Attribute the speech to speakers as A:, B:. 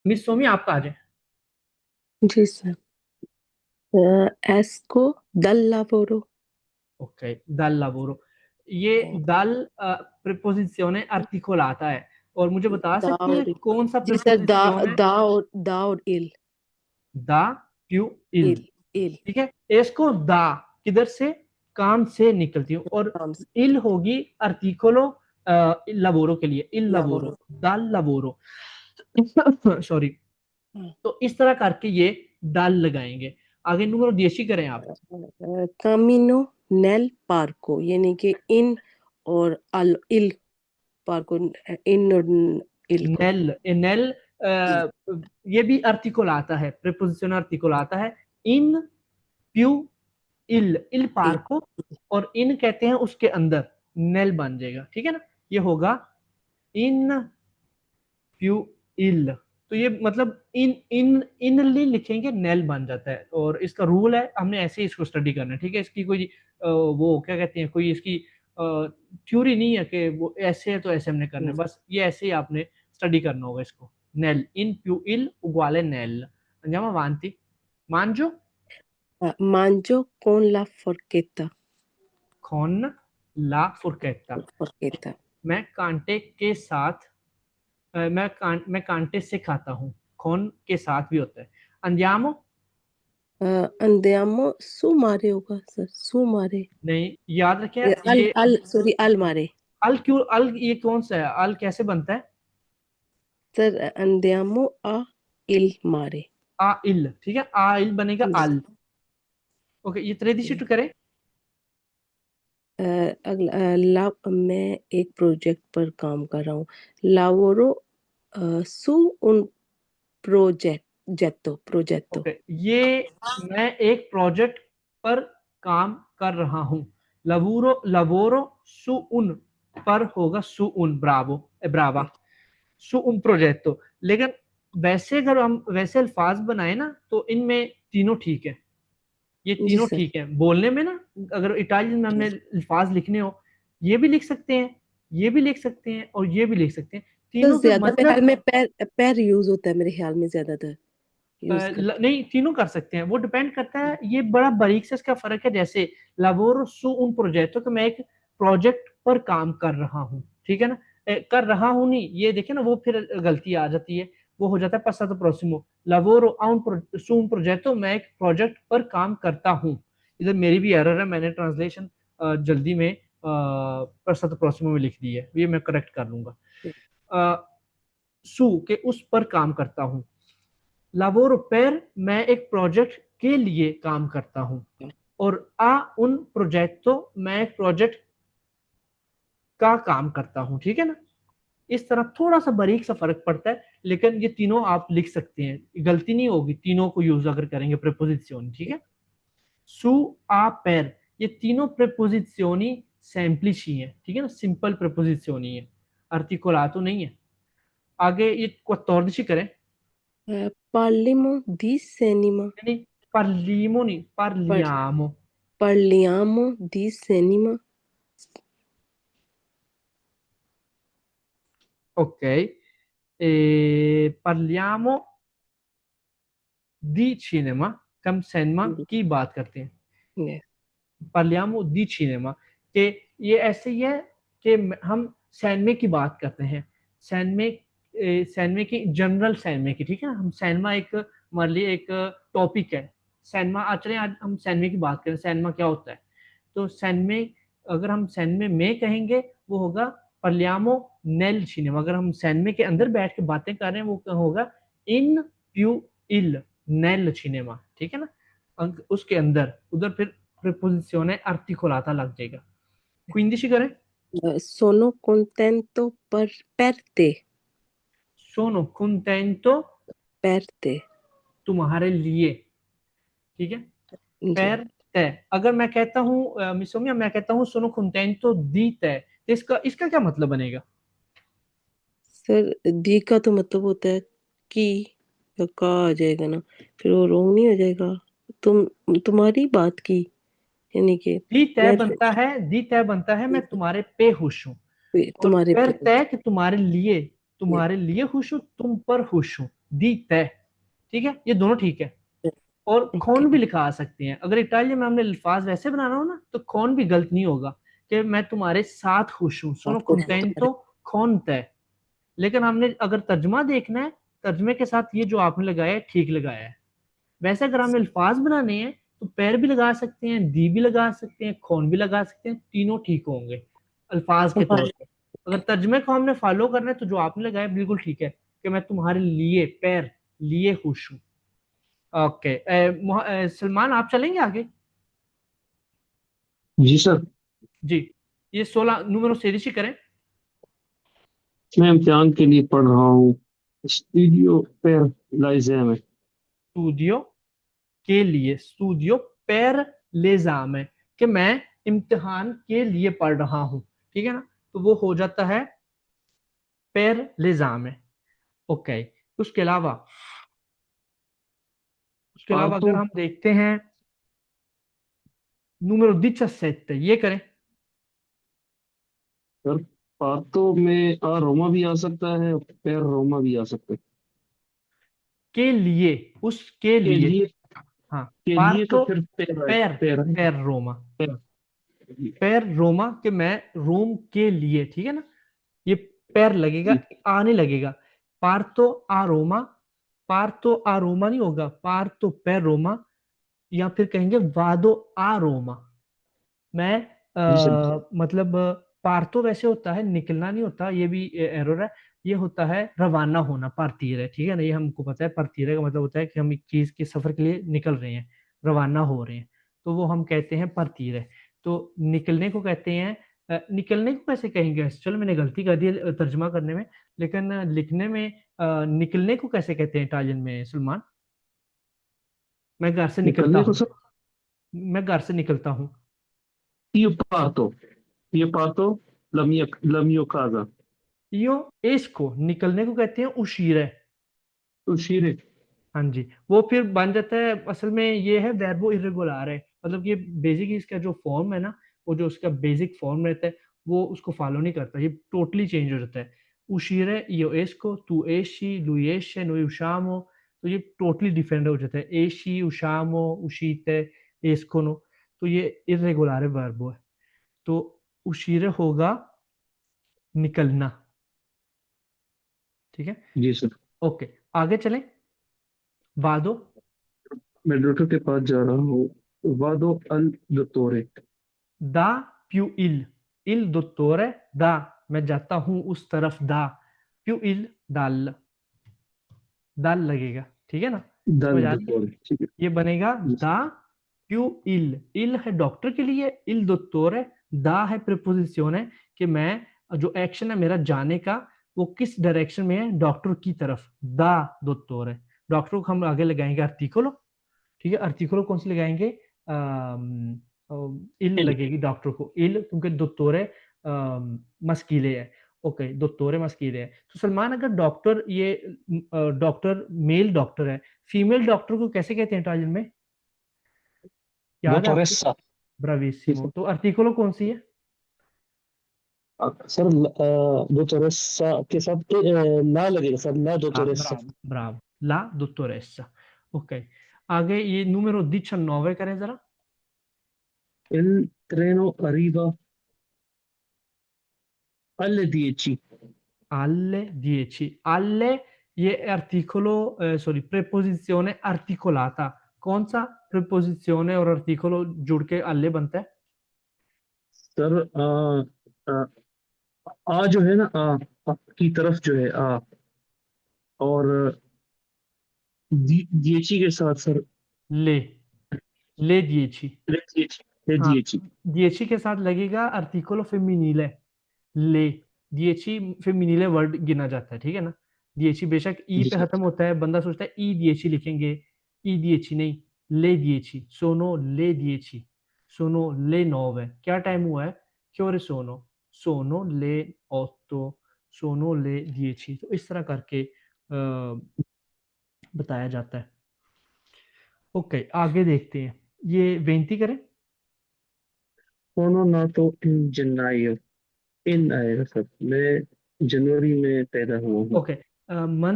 A: Miss Somi आपका आ जाए।
B: जी sir. एस्को दल लावोरो।
A: Okay, dal lavoro। ये dal प्रीपोजिशिone articolata है। और मुझे बता
B: दा
A: सकती है
B: और
A: कौन सा
B: जी सर,
A: प्रीपोजिशिone है?
B: दा और इल।
A: दा più il।
B: इल इल
A: ठीक है, इसको दा किधर से, काम से निकलती हूँ, और
B: नाम से
A: इल होगी आर्टिकोलो लवोरो के लिए, इल लवोरो,
B: लावोरो।
A: दाल लवोरो। सॉरी।
B: हाँ।
A: तो इस तरह करके ये दाल लगाएंगे। आगे नंबर 10 करें आप।
B: कामिनो नेल पार्को, यानी कि इन और अल इल पार्को, इन और इल को।
A: नेल नेल
B: जी
A: ये भी आर्टिकुलाता है, प्रीपोजिशन आर्टिकुलाता है। इन प्यू इल
B: इल।
A: पार्को, और इन कहते हैं उसके अंदर, नेल बन जाएगा, ठीक है ना। ये होगा इन प्यू इल। तो ये मतलब इन इन इनली लिखेंगे, नेल बन जाता है, और इसका रूल है, हमने ऐसे ही इसको स्टडी करना है, ठीक है। इसकी कोई वो क्या कहते हैं, कोई इसकी थ्योरी नहीं है कि वो ऐसे है तो ऐसे हमने करना है, बस ये ऐसे ही आपने स्टडी करना होगा इसको। Nail in più il uguale nel। andiamo avanti। mangio
B: मांजो con la forchetta।
A: con la forchetta।
B: forchetta।
A: मैं कांटे के साथ मैं कांटे से खाता हूँ। con के साथ भी होता है। andiamo
B: andiamo su mare होगा सर, su mare।
A: नहीं, याद रखें
B: अल
A: ये।
B: अल सॉरी, अल मारे।
A: अल क्यों, अल ये कौन सा है, अल कैसे बनता है?
B: Sir andiamo a il mare।
A: आ इल, ठीक है, आ इल बनेगा
B: जी।
A: अल। ओके, ये ट्रेडिशिट करें।
B: अगला मैं एक प्रोजेक्ट पर काम कर रहा हूँ। लावोरो su un progetto।
A: ओके, ये मैं एक प्रोजेक्ट पर काम कर रहा हूँ। लवोरो लवोरो सु उन पर होगा सु उन ब्रावो ब्रावा, सु उन प्रोजेक्टो। लेकिन वैसे अगर हम वैसे अल्फाज बनाए ना, तो इनमें तीनों ठीक है। ये
B: जी
A: तीनों
B: सर।
A: ठीक है बोलने में ना। अगर इटालियन में हमने अल्फाज लिखने हो, ये भी लिख सकते हैं, ये भी लिख सकते हैं, और ये भी लिख सकते हैं।
B: तो
A: तीनों के
B: ज्यादा मेरे ख्याल
A: मतलब
B: में पैर पैर यूज होता है, मेरे ख्याल में ज्यादातर यूज करते
A: नहीं, तीनों कर सकते हैं, वो डिपेंड करता है। ये बड़ा बारीक से इसका फर्क है। जैसे लावोर सु उन प्रोजेक्टो, कि मैं एक प्रोजेक्ट पर काम कर रहा हूँ, ठीक है ना। कर रहा हूँ नहीं, ये देखे ना, वो फिर गलती आ जाती है। वो हो जाता है पासातो प्रोसिमो। लावोरो सु उन प्रोजेक्टो, मैं एक प्रोजेक्ट पर काम करता हूँ। इधर मेरी भी एरर है, मैंने ट्रांसलेशन जल्दी में पासातो प्रोसिमो में लिख दी है, ये मैं करेक्ट कर लूंगा।
B: हैं।
A: सु के उस पर काम करता हूँ। लावोर पर, मैं एक प्रोजेक्ट के लिए काम करता हूँ। और आ उन प्रोजेक्टो, मैं एक प्रोजेक्ट का काम करता हूँ, ठीक है ना। इस तरह थोड़ा सा बारीक सा फर्क पड़ता है, लेकिन ये तीनों आप लिख सकते हैं, गलती नहीं होगी तीनों को यूज अगर करेंगे प्रेपोजिशियोनी, ठीक है। सु आ per, ये तीनों प्रेपोजिशियोनी semplici है, ठीक है ना, सिंपल प्रेपोजिशियोनी है, articolato नहीं है। आगे ये 14 करें।
B: Parliamo di cinema।
A: नहीं, parliamo नहीं,
B: Par-
A: parliamo।
B: parliamo di cinema।
A: Ok, parliamo di cinema, हम सिनेमा की बात करते हैं।
B: Yes।
A: parliamo di cinema, कि ये ऐसे ही है कि हम सैनमे की बात करते हैं। सैनमे सैनमे की, जनरल सैनमे की, ठीक है ना। हम सैनमा एक, मान लीजिए एक टॉपिक है, सैनमा चले, आज हम सैनमे की बात करें, सैनमा क्या होता है। तो सैनमे, अगर हम सैनमे में कहेंगे, वो होगा parliamo nel cinema। अगर हम सैनमे के अंदर बैठ के बातें कर रहे हैं, वो होगा इन più il nel cinema, ठीक है ना। उसके अंदर, उधर फिर preposizione articolata लग जाएगा। 15 करें।
B: Sono contento per te।
A: sono contento
B: Per te।
A: तुम्हारे लिए, ठीक है।
B: जी
A: per te, अगर मैं कहता हूँ मिस सोमिया, मैं कहता हूँ sono contento di te, तो इसका इसका क्या मतलब बनेगा?
B: सर, दी का तो मतलब होता है कि, या का आ जाएगा ना, फिर वो रोंग नहीं हो जाएगा। तुम्हारी बात की, यानी कि
A: दी तय
B: मैं
A: बनता है, दी तय बनता है, मैं तुम्हारे पे खुश हूँ। और
B: तुम्हारे
A: per
B: पे।
A: te कि तुम्हारे लिए, तुम्हारे लिए खुश हूँ, तुम पर खुश हूँ। दीते, ठीक है, ये दोनों ठीक है। और
B: ओके।
A: कौन भी लिखा सकते हैं, अगर इटालियन में हमने अल्फाज वैसे बनाना हो ना, तो कौन भी गलत नहीं होगा कि मैं तुम्हारे साथ खुश हूं, सोनो
B: आप कुछ
A: contento con te। लेकिन हमने अगर तर्जमा देखना है, तर्जमे के साथ ये जो आपने लगाया है ठीक लगाया है। वैसे अगर हमें अल्फाज बनाने हैं तो पैर भी लगा सकते हैं, दी भी लगा सकते हैं, कौन भी लगा सकते हैं, तीनों ठीक होंगे अल्फाज के तौर पे। अगर तर्जमे को हमने फॉलो करना है तो जो आपने लगाया बिल्कुल ठीक है कि मैं तुम्हारे लिए पैर लिए खुश हूँ। ओके, सलमान आप चलेंगे आगे।
C: जी सर।
A: जी, ये 16 número 16 करें।
C: मैं इम्तिहान के लिए पढ़ रहा हूँ। स्टूडियो पर लाइजे में।
A: स्टूडियो के लिए, स्टूडियो पैर ले जाम, कि मैं इम्तिहान के लिए पढ़ रहा हूँ, ठीक है ना, तो वो हो जाता है पैर ले जाम। ओके, उसके अलावा
C: पार्टो
A: अगर हम देखते हैं número 17, ये करें।
C: सर, पार्टो में आ रोमा भी आ सकता है, पैर रोमा भी आ सकता है।
A: के लिए, उसके
C: के
A: लिए,
C: लिए।
A: हाँ,
C: के लिए तो
A: पार्टो
C: फिर पैर आए।
A: पैर,
C: पैर आए।
A: पैर रोमा,
C: पैर।
A: पैर रोमा कि मैं रोम के लिए, ठीक है ना, ये पैर लगेगा,
C: जी।
A: आने लगेगा। पार्तो आ रोमा, पार्तो आ रोमा नहीं होगा, पार्तो पैर रोमा, या फिर कहेंगे वादो आ रोमा। मैं
C: जी सर।
A: मतलब पार्तो वैसे होता है निकलना नहीं होता, ये भी एरर है। ये होता है रवाना होना, पार्तीर है, ठीक है ना, ये हमको पता है। पार्तीर का मतलब होता है कि हम एक चीज के सफर के लिए निकल रहे हैं, रवाना हो रहे हैं, तो वो हम कहते हैं पार्तीर है। तो निकलने को कहते हैं निकलने को कैसे कहेंगे, चलो मैंने गलती कर दी तर्जमा करने में, लेकिन लिखने में निकलने को कैसे कहते हैं इटालियन में सलमान। मैं घर से निकलता
C: निकलने को
A: हूँ,
C: सर।
A: मैं घर से निकलता हूँ।
C: ये पार्टो। ये पार्टो लमियो काजा।
A: यो इसको निकलने को कहते हैं उशीर।
C: तो शीरे।
A: हाँ जी, वो फिर बन जाता है, असल में ये है वर्बो इरेगुलर है, मतलब ये बेसिक इसका जो फॉर्म है ना, वो जो उसका बेसिक फॉर्म रहता है वो उसको फॉलो नहीं करता, ये टोटली चेंज हो जाता है। उशीरे यो एस्को, तू एशी, lui esce, noi usciamo, तो ये टोटली डिफरेंट हो जाता है। एशी, usciamo, uscite, escono, तो ये इरेगुलर वर्बो है। तो उशीरे होगा निकलना, ठीक है।
C: जी सर।
A: ओके, आगे चलें। वादो,
C: मैं डॉक्टर के पास जा रहा हूँ। वादो अल दोतोरे।
A: da più il dottore, da मैं जाता हूं उस तरफ, दा più il dal, दाल लगेगा, ठीक है ना,
C: दल
A: समझ आ रही है।
C: दोतोरे, ठीक है।
A: ये बनेगा
C: जी
A: दा
C: सर।
A: più il है डॉक्टर के लिए, il dottore, दा है प्रीपोजिशन है कि मैं जो एक्शन है मेरा जाने का, वो किस डायरेक्शन में है, डॉक्टर की तरफ, दा dottore। डॉक्टर को हम आगे लगाएंगे आर्टिकलो, ठीक है, आर्टिकलो कौन से लगाएंगे, इल
C: इल।
A: लगेगी डॉक्टर को, इल क्योंकि दोत्तोरे मस्कीले है। ओके, दोत्तोरे मस्कीले है। तो सलमान अगर डॉक्टर ये डॉक्टर मेल डॉक्टर है, फीमेल डॉक्टर को कैसे कहते हैं इटालियन में, याद है आपको।
C: दोतोरेसा। जी
A: ब्राविसिमो,
C: सर।
A: तो आर्टिकलो कौन सी है।
C: सर, दोतोरेसा के साथ ला लगेगा सर, ला
A: हाँ,
C: दोतोरेसा।
A: ब्राव ब्राव, ला dottoressa। ओके, आगे ये numero 19 करें जरा।
C: Il treno arriva alle 10.
A: Alle 10, alle, ये articolo सॉरी preposizione articolata, कौन सा preposizione और articolo जुड़ के alle बनता है।
C: सर, आ, आ जो है ना, आ की तरफ जो है आ, और दीची के साथ सर।
A: ले, ले 10,
C: ले
A: हाँ,
C: दीची।
A: 10 के साथ लगेगा articolo femminile, ले 10 फेमिनिले वर्ड गिना जाता है, ठीक है ना। 10 बेशक ई
C: जी
A: पे
C: सर।
A: खत्म होता है, बंदा सोचता है ई 10 लिखेंगे, ई 10 नहीं, ले 10, सोनो ले 10, सोनो ले 9, क्या टाइम हुआ है, क्योरे सोनो, सोनो ले 8, सोनो ले 10, तो इस तरह करके बताया जाता है। ओके, आगे देखते हैं, ये बेनती करें।
C: सोनो ना तो इन जनवरी इन आएगा सर। मैं जनवरी में पैदा हुआ हूँ।
A: ओके,